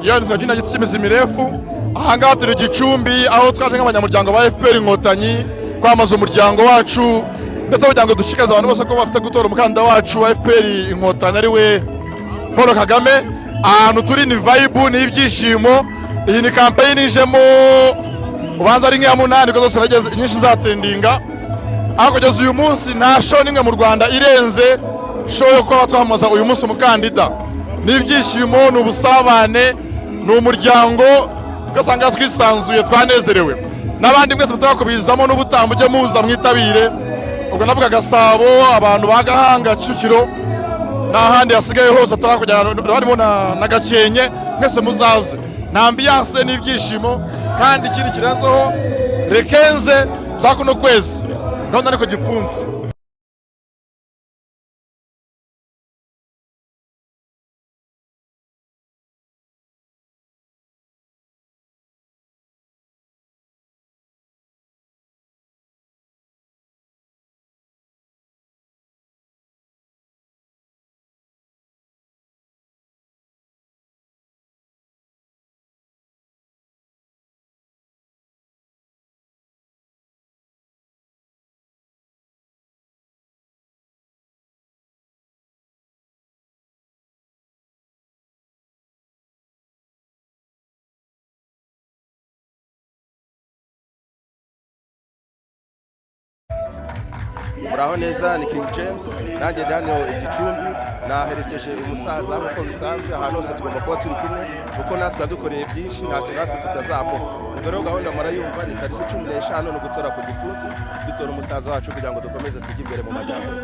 iyo nzira cy'ina giti cy'imizi mirefu ahangaha turi Gicumbi aho twaje nk'abanyamuryango ba FPR Inkotanyi kwamaza umuryango wacu ndetse kugira ngo dushikaze abantu bose ko bafite gutora umukandida wacu wa FPR Inkotanyi ari we Paul Kagame. Ahantu turi ni vibe ni ibyishimo. Iyi ni campaign ijemo ubanza ari nk'iya munani ko zose nageze nyinshi zatendinga. Aho kugeza uyu munsi nta show nimwe mu Rwanda irenze show yo kuba twamaza uyu munsi umukandida. Ni ibyishimo ni ubusabane ni umuryango ugasanga twisanzuye twanezerewe. N'abandi mwese mutakubizamo n'ubutambuke muza mwitabire. Ubwo navuga Gasabo abantu bagahanga Kicukiro n'ahandi hasigaye hose turakujyana barimo na Gakenke mwese muzaze. Na ambiance n'ibyishimo kandi ikindi kirenzeho rekenze zakuno kwezi none ariko gipfunze. Muraho neza ni King James nanjye Daniel Igicumbi naherekeje umusaza nkuko bisanzwe ahantu hose tugomba kuba turi kumwe kuko natwe dukoreye byinshi ntacyo natwe tutazamura. Rero gahunda murayumva ni tariki 15 no gutora ku gipfunsi dutora umusaza wacu kugira ngo dukomeze tujye imbere mu majyambere.